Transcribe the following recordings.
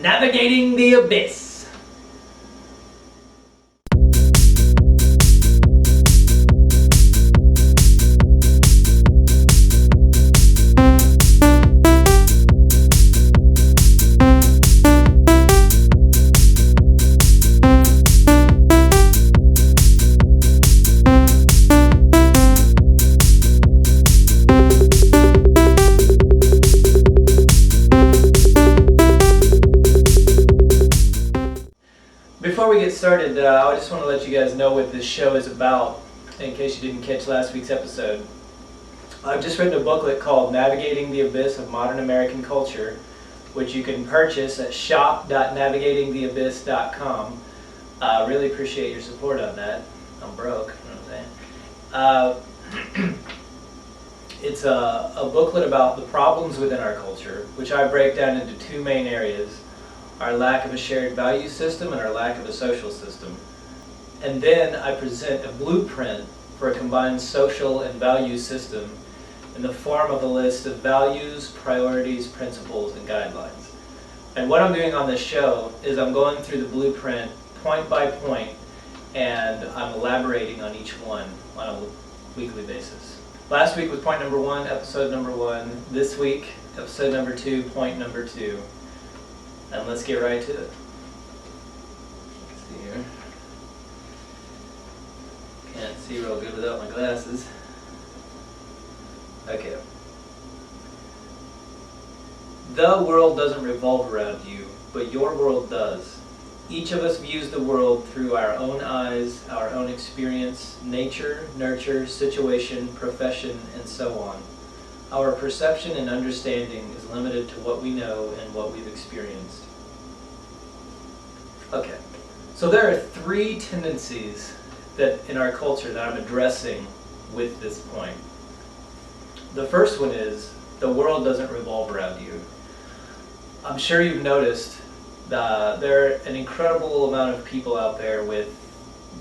Navigating the Abyss. Before we get started, I just want to let you guys know what this show is about, in case you didn't catch last week's episode. I've just written a booklet called Navigating the Abyss of Modern American Culture, which you can purchase at shop.navigatingtheabyss.com. I really appreciate your support on that. I'm broke, you know what I'm saying? It's a booklet about the problems within our culture, which I break down into two main areas: our lack of a shared value system and our lack of a social system. And then I present a blueprint for a combined social and value system in the form of a list of values, priorities, principles, and guidelines. And what I'm doing on this show is I'm going through the blueprint point by point, and I'm elaborating on each one on a weekly basis. Last week was point number 1, episode number 1. This week, episode number 2, point number 2. And let's get right to it. Let's see here. Can't see real good without my glasses. Okay. The world doesn't revolve around you, but your world does. Each of us views the world through our own eyes, our own experience, nature, nurture, situation, profession, and so on. Our perception and understanding is limited to what we know and what we've experienced. Okay, so there are 3 tendencies that in our culture that I'm addressing with this point. The first one is the world doesn't revolve around you. I'm sure you've noticed there are an incredible amount of people out there with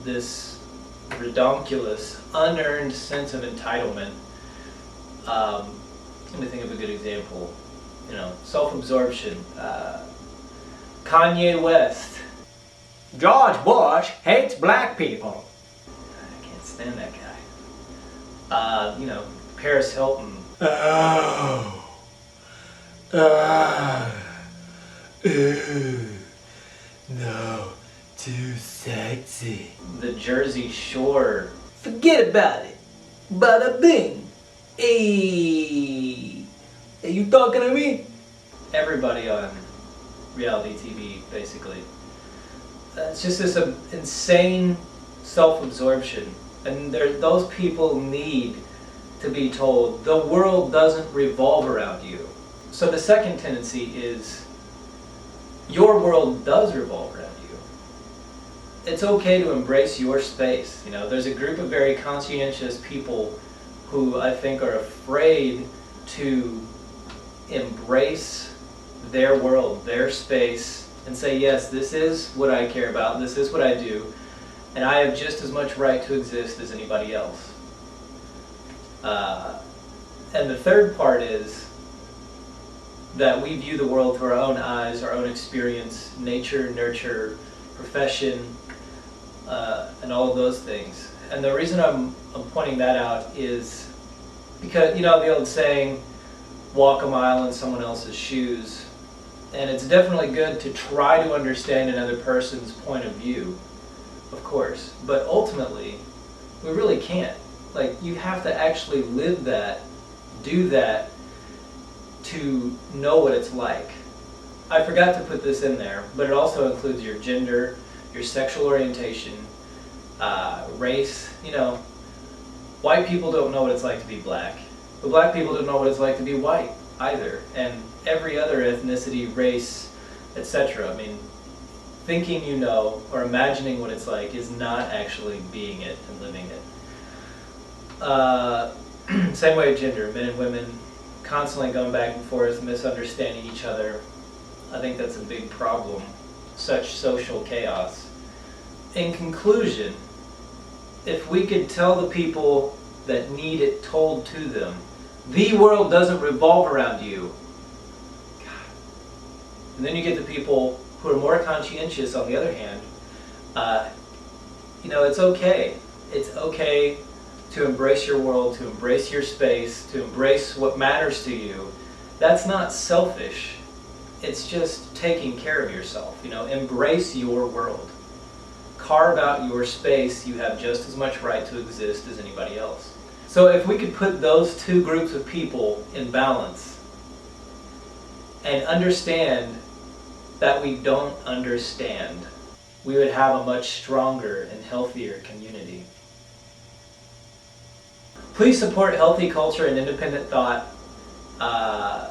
this redonkulous, unearned sense of entitlement. Let me think of a good example. Self-absorption. Kanye West. George Bush hates black people. I can't stand that guy. Paris Hilton. No, too sexy. The Jersey Shore. Forget about it. Bada bing. Hey, are you talking to me? Everybody on reality TV, basically. It's just this insane self-absorption. And those people need to be told the world doesn't revolve around you. So the second tendency is your world does revolve around you. It's okay to embrace your space. There's a group of very conscientious people who I think are afraid to embrace their world, their space, and say, yes, this is what I care about, this is what I do, and I have just as much right to exist as anybody else. And the third part is that we view the world through our own eyes, our own experience, nature, nurture, profession, and all of those things. And the reason I'm pointing that out is because, the old saying, walk a mile in someone else's shoes. And it's definitely good to try to understand another person's point of view, of course. But ultimately, we really can't. You have to actually live that, do that, to know what it's like. I forgot to put this in there, but it also includes your gender, your sexual orientation, race. White people don't know what it's like to be black, but black people don't know what it's like to be white either. And every other ethnicity, race, etc. Thinking or imagining what it's like is not actually being it and living it. Same way with gender, men and women constantly going back and forth, misunderstanding each other. I think that's a big problem, such social chaos. In conclusion, if we could tell the people that need it told to them, the world doesn't revolve around you, And then you get the people who are more conscientious on the other hand. It's okay. It's okay to embrace your world, to embrace your space, to embrace what matters to you. That's not selfish. It's just taking care of yourself. Embrace your world. Carve out your space. You have just as much right to exist as anybody else. So if we could put those two groups of people in balance and understand that we don't understand, we would have a much stronger and healthier community. Please support healthy culture and independent thought. I've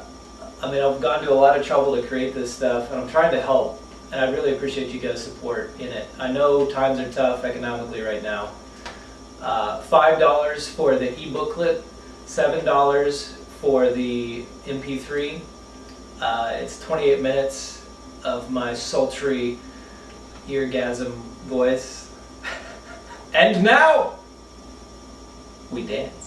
gone to a lot of trouble to create this stuff, and I'm trying to help, and I really appreciate you guys' support in it. I know times are tough economically right now. $5 for the e-booklet, $7 for the MP3. It's 28 minutes of my sultry eargasm voice. And now we dance.